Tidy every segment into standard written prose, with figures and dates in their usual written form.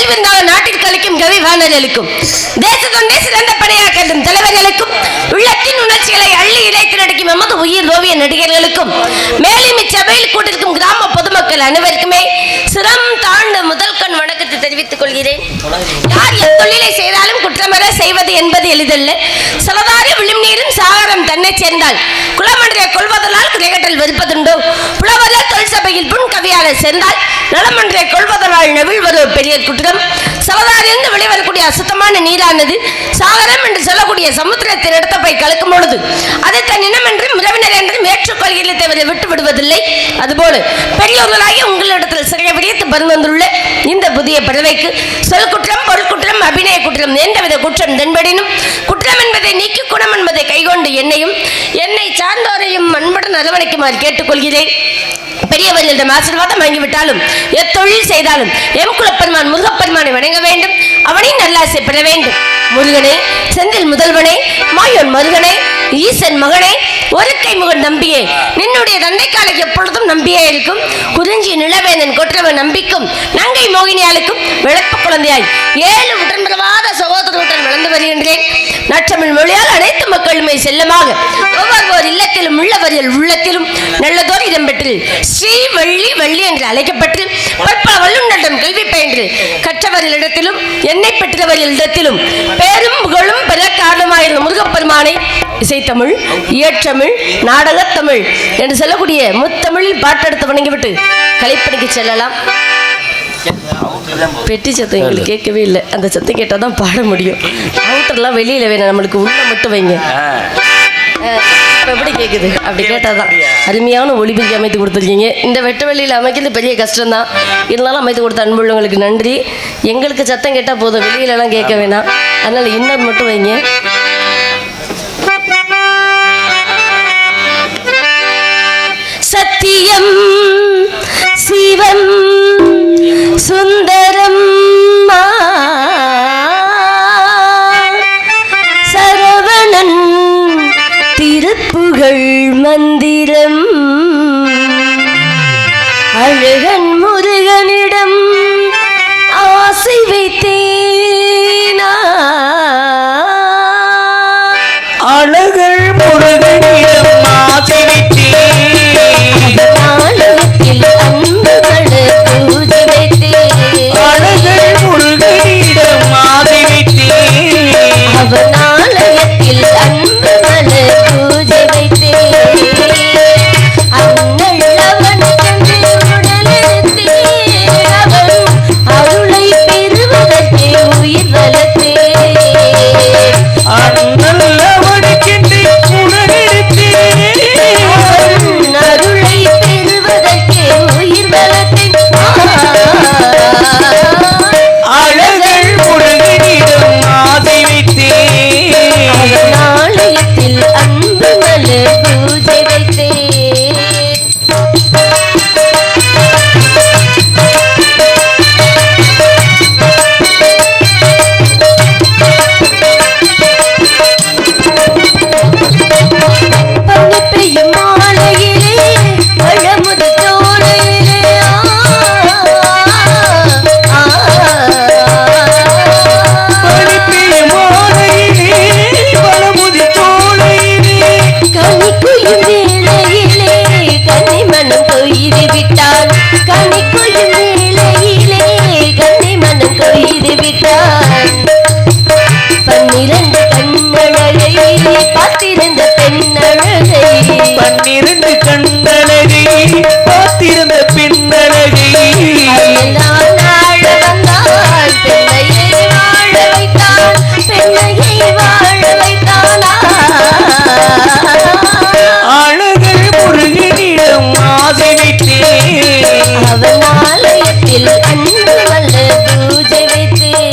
கல்விருந்தால் நாட்டிற்கு அளிக்கும் கவி வாணர்களுக்கும் தேசத்தொண்டே சிறந்த பணியாற்றும் தலைவர்களுக்கும் உள்ளத்தின் உணர்ச்சிகளை அள்ளி இறைத்து நடிக்கும் எமது உயிர் ஓவிய நடிகர்களுக்கும் மேலும் இச்சபையில் கூட்டிருக்கும் கிராம பொதுமக்கள் அனைவருக்குமே சிரம் தாழ்ந்த முதல் கண் வணக்கத்தை தெரிவித்துக் கொள்கிறேன். யார் எத்தொழிலை செய்தாலும் குற்றமற செய்வது என்பது எளிதல்ல. சலதாரி விழும் நீரும் சாகரம் தன்னை சேர்ந்தால் குளமன்றை கொள்வதனால் குறைகட்டல் வெறுப்பதுண்டோ. புலவர தொழில் சபையில் புன் கவியாளர் சேர்ந்தால் நலமன்றை கொள்வதனால் நெவில் வருவது பெரிய குற்றம். சலதாரிலிருந்து வெளிவரக்கூடிய அசுத்தமான நீரானது சாகரம் என்று சொல்லக்கூடிய சமுத்திரத்தில் எடுத்த போய் கலக்கும் பொழுது அதை தன் இனம் என்றும் உறவினர் என்றும் ஏற்றுக்கொள்கிறதை தவிர விட்டு விடுவதில்லை. அதுபோல பெரியோர்களாகி உங்களிடத்தில் சிறைய விடியத்து பருந்துள்ள இந்த புதிய பறவைக்கு சொல் குற்றம் பொருள் குற்றம் அபிநய குற்றம் எந்தவித குற்றம் தென்படினும் குற்றம் என்பதை நீக்கி குணம் என்பதை கைகொண்டு என்னை சார்ந்தோரையும் அன்புடன் அரவணைக்குமாறு கேட்டுக்கொள்கிறேன். பெரியவர்களிடம் ஆசீர்வாதம் வாங்கிவிட்டாலும் எத்தொழில் செய்தாலும் எம் குலப்பெருமான் முருகப்பெருமானை வணங்க வேண்டும். அவனை நல்லாசை பெற வேண்டும். முருகனே, செந்தில் முதல்வனே, மாயோன் மருகனே, ஈசன் மகனே, ஒரு கை முகன் நம்பியே, நின்னுடைய தந்தைக்காலை எப்பொழுதும் நம்பியே இருக்கும். குறிஞ்சி நிலவேந்தன் கொற்றவன் நம்பிக்கும் நங்கை மோகினியாளுக்கும் விளப்பு குழந்தையாய் 7 உடன்பிறவாத சகோதரத்துடன் வளர்ந்து வருகின்றேன். நற்றமிழ் மொழியால் அனைத்து மக்களுமே செல்லமாக ஒவ்வொரு இல்லத்திலும் உள்ளவர்கள் உள்ளத்திலும் நல்லதோர் இடம்பெற்று ஸ்ரீ வள்ளி வள்ளி என்று அழைக்கப்பட்டு பற்பல வல்லுநரிடம் கல்வி பயின்று கற்றவர்களிடத்திலும் என்னை பெற்றவர்களிடத்திலும் பேரும் புகழும் பெற காரணமாயிருந்த முருகப்பெருமானை இசைத்தமிழ், இயற்றமிழ், நாடகத்தமிழ் என்று சொல்லக்கூடிய முத்தமிழில் பாட்டெடுத்து வணங்கிவிட்டு கலைப்பணிக்கு செல்லலாம். பெட்டி சத்தம் எங்களுக்கு கேட்கவே இல்லை. அந்த சத்தம் கேட்டால் தான் பாட முடியும். அவுட்டர்லாம் வெளியில் வேணும், நம்மளுக்கு உள்ள மட்டும் வைங்க. இப்போ எப்படி கேட்குது? அப்படி கேட்டால் தான். அருமையான ஒளிபெருக்கி அமைத்து கொடுத்துருக்கீங்க. இந்த வெட்ட வெளியில் அமைக்கிறது பெரிய கஷ்டம்தான். இருந்தாலும் அமைத்து கொடுத்த அன்புள்ளவங்களுக்கு நன்றி. எங்களுக்கு சத்தம் கேட்டால் போதும், வெளியிலலாம் கேட்க வேணாம். அதனால் இன்னொரு மட்டும் வைங்க. சத்தியம் சிவம் சுந்தரம் சரவணன் திருப்புகழ் மந்திரம் அழகன் முருகனிடம் ஆசை வைத்தேனா அழகன் முருகனிடம் ஆசை வைத்தேன் அன்புகளை பூஜை வைத்தேன் அழகன் முருகனிடம் ஆசை வைத்தேன் அவன் ஆலயத்தில் அன்புகளை பூஜை வைத்தேன் அண்ணன் கண்டு உடலெடுத்தேன் அவன் அருளை பெறுவதற்கு உயிர் வளர்த்தேன் அண்ணன் அவனுக்கென்று உடலெடுத்தேன் அருளை பெறுவதற்கு உயிர் வளர்த்தேன் அழகன் முருகனிடம் ஆசை வைத்தேன் ஆலயத்தில் அன்புகளை பூஜை வைத்தேன். பனிப்பெய்யும் மாலையிலே பழமுது தோலையிலே பனிப்பெய்யும் மாலையிலே பழமுதி தோலையிலே கனிக்குயும் வேளையிலே கன்னிமனம் கொய்து விட்டான் கனிக்குயும் வேளையிலே கன்னிமனம் கொய்து விட்டான் 12 கண்ணழகை பார்த்திருந்த பெண்ணழகை 12 கண்ணழகை பார்த்திருந்த பெண்ணழகை எல்லாம் ஆழ வந்தான் பெண்ணையை வாழ வைத்தான் பெண்ணையை வாழ வைத்தானா அழகன் முருகனிடம் ஆசை வைத்தேன் அவன் ஆலயத்தில் அன்பு வல்ல பூஜை வைத்தேன்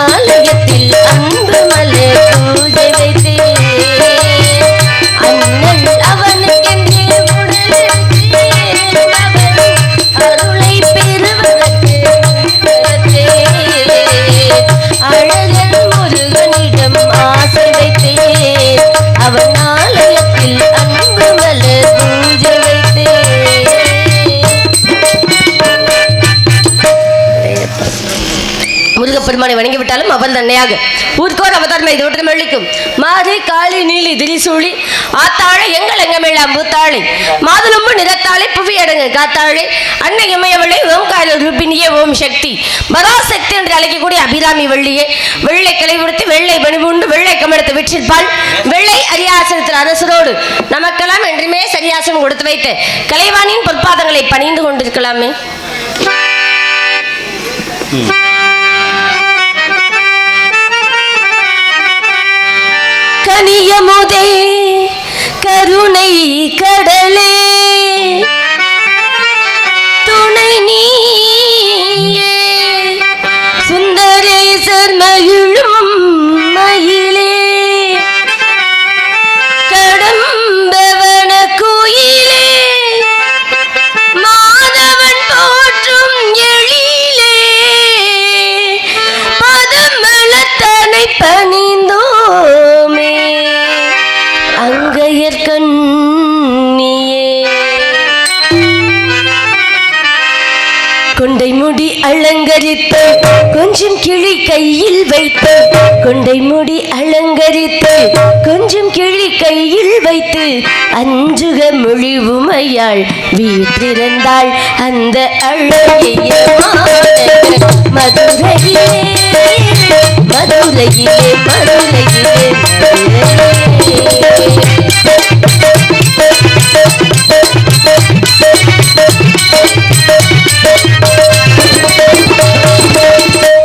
ஆலயத்தில் அன்பு மலர் பூஜை வைத்து அண்ணல் அவனுக்கென்று அருளை பெறுவதற்கு அழகன் முருகனிடம் ஆசை வைத்தேன் அவன் ஆலயத்தில் அன்பு மலர் பூஜை வைத்தேன். முருகப்பெருமானை வணங்கிவிட்டாலும் அவன் தன்னையாக ஊர்கோர் அவதாரமை தோற்றம் அளிக்கும் மாறி காளி நீலி திரிசூழி ஆத்தாழை எங்கள் எங்கமெல்லாம் பூத்தாளை மாதுளம்பு நிறத்தாளை புவி அடங்கு காத்தாழை அன்னை இமயவளை ஓம்கார ரூபினியே ஓம் சக்தி பராசக்தி என்று அழைக்கக்கூடிய அபிராமி வள்ளியே வெள்ளை கிளைவுறுத்தி வெள்ளை பணிபூண்டு வெள்ளை கமலத்தை வெற்றிப்பால் வெள்ளை அரியாசனத்தில் அரசரோடு நமக்கெல்லாம் என்றுமே சரியாசனம் கொடுத்து வைத்து கலைவாணியின் பொற்பாதங்களை பணிந்து கொண்டிருக்கலாமே. கனியமுதே கருணை கடலே துணை நீயே சுந்தரேசர் மகிழும் மயிலே கடம்பவன கோயிலே மாதவன் போற்றும் எழிலே பதமலத்தனை பணிந்தோமே அங்கையற்கண்ணியே கொண்டை முடி அலங்கரித்து கொஞ்சம் கிளி கையில் வைத்து கொண்டை முடி அலங்கரித்து கொஞ்சம் கிளி கையில் வைத்து அஞ்சுக மொழி உமையாள் வீற்றிருந்தாள் அந்த அழகிய மதுரையிலே மதுரையிலே மதுரையிலே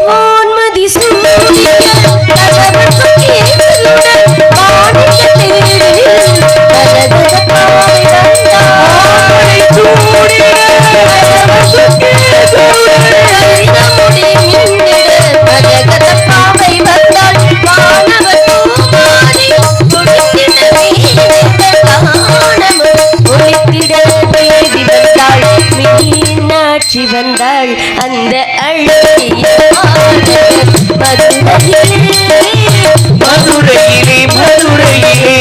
வான்மதி சூரிய கதவன் சுகேசருடன் வாணிய தேரில் கதகத பாவை வந்தாள் சூரிய கதவன் சுகேசருடன் கரிதமுடி மின்னிட கதகத பாவை வந்தாள் வானவர் பூமாரி ஒளித்திட வீழ்ந்த காணம் ஒளித்திட தேடி வந்தாள் மீனாட்சி வந்தாள் அந்த அழகிய மதுரையிலே மதுரையிலே மதுரையிலே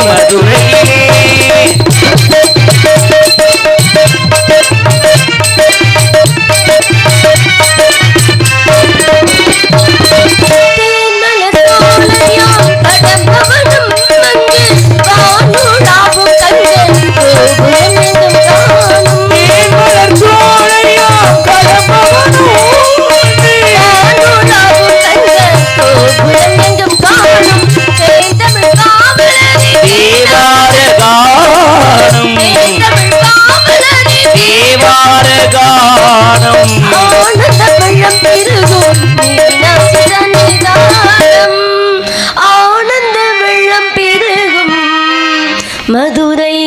மதுரை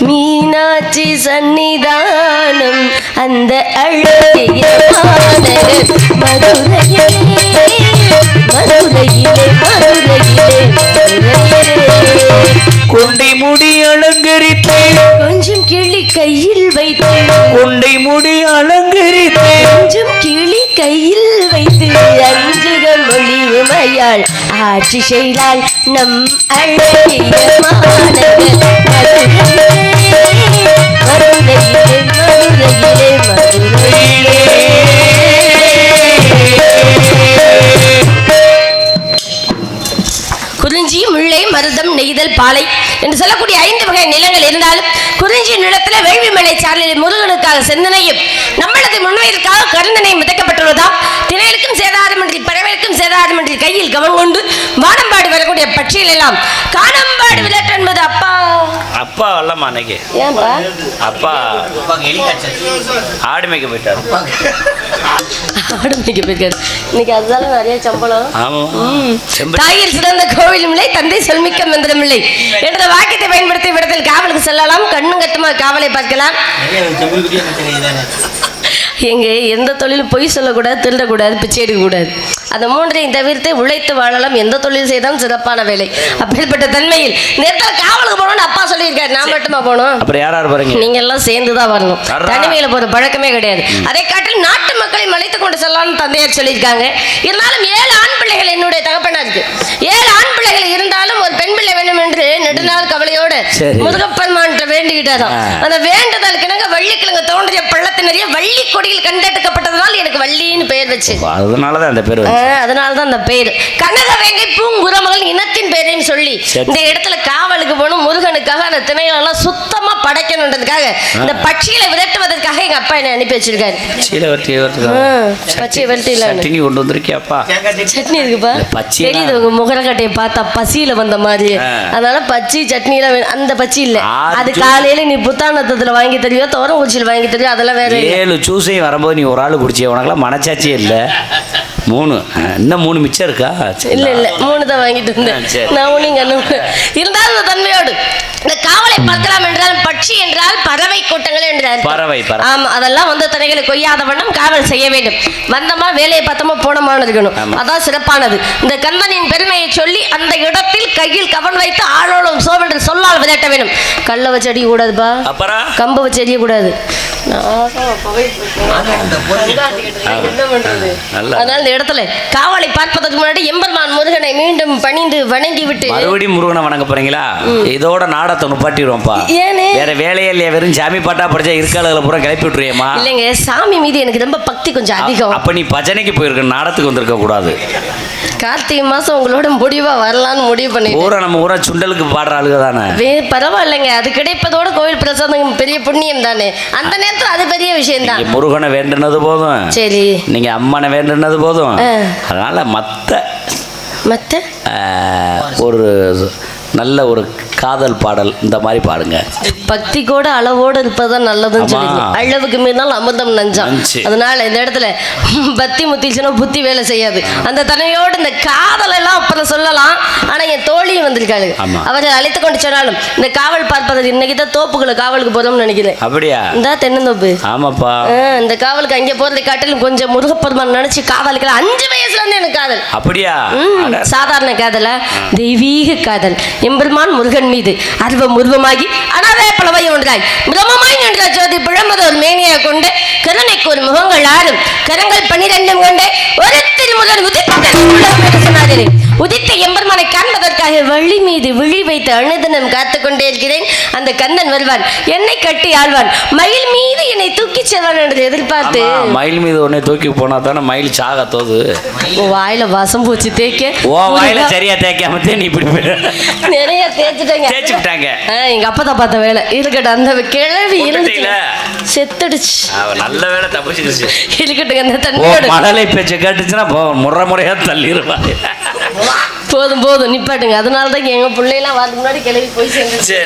மீனாட்சி சன்னிதானம் அந்த அழகிய மாநகர் மதுரையிலே மதுரையிலே மதுரையிலே கொண்டை முடி அலங்கரித்து கொஞ்சம் கிளி கையில் வைத்து கொண்டை முடி அலங்கரித்து கொஞ்சம் கிளி கையில் வைத்து அஞ்சுக மொழி உமையாள் ஆட்சி செய்தாள் நம் அழகிய மாநகர் மதுரையிலே மதுரையிலே மதுரையிலே குறிஞ்சி முல்லை மருதம் நெய்தல் பாலை என்று சொல்லக்கூடிய 5 வகை நிலங்கள் இருந்தாலும் குறிஞ்சி நிலத்துல வேள்வி மலை சாரலில் முருகனுக்காக செந்தனையும் நம்மளது முன்வயிற்காக கருந்தனை மிதக்கப்பட்டுள்ளதாம். திணைகளுக்கும் சேதாரமின்றி பறவைக்கும் சேதாரமின்றி கையில் கவனம் கொண்டு வானம்பாடி வரக்கூடிய பட்சிகள் எல்லாம் காணம்பாடு விளையாட்டு என்பது அப்பா அப்பா வரலாமா அன்னைக்கு? ஏன்பா அப்பா ஆடு மேய்க்க போயிட்டாரு. ஆடு மேய்க்க போயிருக்காரு. இன்னைக்கு அதுதால நிறைய சம்பளம். ஆமா. தாயில் சிறந்த கோவிலும் இல்லை, தந்தை சொல்மிக்க மந்திரம் இல்லை என்ற வாக்கியத்தை பயன்படுத்தி விடத்தில் காவலுக்கு செல்லலாம். கண்ணும் கட்டுமா காவலை பார்க்கலாம். எங்க எந்த தொழிலும் பொய் சொல்லக்கூடாது, திருடக்கூடாது, பிச்சை எடுக்கக்கூடாது. அந்த மூன்றையும் தவிர்த்து உழைத்து வாழலாம். எந்த தொழில் செய்தாலும் சிறப்பான வேலை. அப்பேற்பட்ட தன்மையில் நேரத்தில் காவலுக்கு போகணும்னு அப்பா சொல்லியிருக்காரு. நான் மட்டுமா போகணும்? அப்புறம் யார் போறீங்க? நீங்க எல்லாம் சேர்ந்து தான் வரணும். தனிமையில போற பழக்கமே கிடையாது. அதை காட்டில் நாட்டு மக்களை மலைத்து கொண்டு செல்லலாம்னு தந்தையார் சொல்லியிருக்காங்க. இருந்தாலும் 7 ஆண் பிள்ளைகள் என்னுடைய தகப்பனாருக்கு. 7 ஆண் பிள்ளைகள் இருந்தாலும் ஒரு பெண் பிள்ளை வேணும் என்று நெடுநாள் கவலையோடு முருகப்பெருமான் வேண்டிக்கிட்டாராம். அந்த வேண்டுதலுக்கு வள்ளிக்கிழங்கு தோன்றிய பள்ளத்தினரிய வள்ளி கொடியில் கண்டெடுக்கப்பட்டதனால் எனக்கு வள்ளின்னு பெயர் வச்சு. அதனாலதான் அந்த பேர். அதனாலதான் அந்த பெயர். கனகவேங்கை பூங்குரமகள் இனத்தின் பேரையும் சொல்லி இந்த இடத்துல காவலுக்கு போகணும். முருகனுக்காக அந்த திணைகளெல்லாம் சுத்தமா படைக்கணுன்றதுக்காக இந்த பட்சிகளை விரட்டுவதற்காக எங்க அப்பா என்ன அனுப்பி வச்சிருக்காரு. பச்சை வெட்டில சட்னி கொண்டு வந்திருக்கியாப்பா? சட்னி இருக்குப்பா. தெரியுது உங்க முகரக்கட்டையை பார்த்தா பசியில வந்த மாதிரி. அதனால பச்சி சட்னியில அந்த பச்சி இல்ல. அது காலையில நீ புத்தானத்துல வாங்கி தருவியோ, தோரங்குச்சியில் வாங்கி தருவியோ, அதெல்லாம் வேற. 7 ஜூஸையும் வரும்போது நீ ஒரு ஆள் குடிச்சிய, உனக்கெல்லாம் மனச்சாட்சியே இல்ல. 3 இன்னும் 3 மிச்சம் இருக்கா? இல்ல 3 தான் வாங்கிட்டு இருந்தேன் நான். நீங்க இருந்தாலும் அந்த தன்மையோடு இந்த காவலை பார்க்கலாம் என்றால் பட்சி என்றால் பறவை கூட்டங்கள் என்றார். பறவை ஆமா, அதெல்லாம் வந்து தனைகளை கொய்யாத வண்ணம் காவல் செய்ய வேண்டும். வந்தமா வேலையை பார்த்தோமா போனமான இருக்கணும். அதான் சிறப்பானது. இந்த கந்தனின் பெருமையை சொல்லி அந்த இடத்தில் கையில் கவன் வைத்து ஆளோடும் சோவென்று சொல்லால் விளையாட்ட வேண்டும். கல்லை வச்சு அடிக்க கூடாதுப்பா, கம்பை வச்சு அடிக்க கூடாது. அதனால இந்த இடத்துல காவலை பார்ப்பதற்கு முன்னாடி எம்பெருமான் முருகனை மீண்டும் பணிந்து வணங்கி விட்டு மறுபடியும் முருகனை வணங்க போறீங்களா? இதோட நாடத்தை நுப்பாட்டிடுவோம்ப்பா. வேற வேலையே இல்லையா? வெறும் சாமி பாட்டா படிச்சா இருக்கால பூரா கிளப்பி விட்டுருவியம்மா? இல்லைங்க, சாமி மீது எனக்கு ரொம்ப பக்தி கொஞ்சம் அதிகம். அப்ப நீ பஜனைக்கு போயிருக்க, நாடத்துக்கு வந்திருக்க கூடாது. கார்த்திகை மாசம் உங்களோட முடிவா வரலான்னு முடிவு பண்ணி நம்ம ஊரா சுண்டலுக்கு பாடுற ஆளுக தானே. பரவாயில்லைங்க, அது கிடைப்பதோட கோவில் பிரசாதம் பெரிய புண்ணியம் தானே. அந்த நேரத்தில் அது பெரிய விஷயம் தான். முருகனை வேண்டுனது போதும், சரி. நீங்க அம்மனை வேண்டுனது போதும். அதனால மத்த ஒரு நல்ல ஒரு காதல் பாடல் இந்த மாதிரி பாடுங்க. பக்தி கூட அளவோடு இருப்பதான் நல்லதுன்னு சொல்லுங்க. அளவுக்கு மீறினால் அமிர்தம் நஞ்சம். அதனால இந்த இடத்துல பக்தி முத்திச்சுன்னா புத்தி வேலை செய்யாது. அந்த தன்மையோடு இந்த காதல் எல்லாம் அப்புறம் சொல்லலாம். ஆனா என் தோழியும் வந்திருக்காரு. அவரை அழைத்து கொண்டு சொன்னாலும் இந்த காவல் பார்ப்பது இன்னைக்கு தான் தோப்புக்குள்ள காவலுக்கு போறோம்னு நினைக்கிறேன். அப்படியா? இந்த தென்னந்தோப்பு. ஆமாப்பா. இந்த காவலுக்கு அங்கே போறதை காட்டிலும் கொஞ்சம் முருகப்பெருமான் நினைச்சு காதலுக்கு 5 வயசுல இருந்து எனக்கு காதல். அப்படியா? சாதாரண காதல, தெய்வீக காதல். எம்பெருமான் முருகன் மீது அருவம் உருவமாகி அனாதே பலவை ஒன்றாய் பிரம்மமாய் நின்ற ஜோதி பிழம்பது ஒரு மேனியை கொண்டு கருணைக்கு ஒரு முகங்கள் 6 கரங்கள் 12 கொண்டு ஒரு திருமுருகன் உதித்த எம்பெருமானை காண்பதற்காக வழி மீது விழி வைத்து அனுதினம் காத்துக் கொண்டே இருக்கிறேன். அந்த கந்தன் வருவான், என்னை கட்டி ஆழ்வான், மயில் மீது என்னை தூக்கி செல்வான் என்று எதிர்பார்த்து. மயில் மீது உன்னை தூக்கி போனா தானே மயில் சாக தோது. வாயில வாசம் பூச்சி தேய்க்க, வாயில சரியா தேய்க்காம நீ இப்படி நிறைய தேய்ச்சிட்டாங்க. எங்க அப்பா தான் பார்த்த வேலை இருக்கட்டும். அந்த கிழவி செத்துடுச்சு. நல்ல வேலை தப்பிச்சிருச்சு. இருக்கட்டுங்க. அந்த தண்ணியோட மழலை பேச்ச கேட்டுச்சுன்னா முறையா தள்ளிடுவாங்க. போதும் போதும் நிப்பாட்டுங்க. அதனாலதான் எங்க பிள்ளைலாம் வரதுக்கு முன்னாடி கிளவி போய் சேர்ந்துச்சு.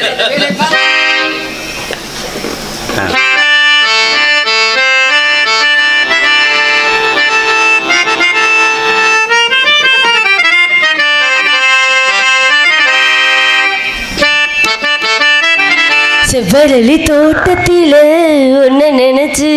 செவ்வரளி தோட்டத்தில ஒன்ன நினைச்சு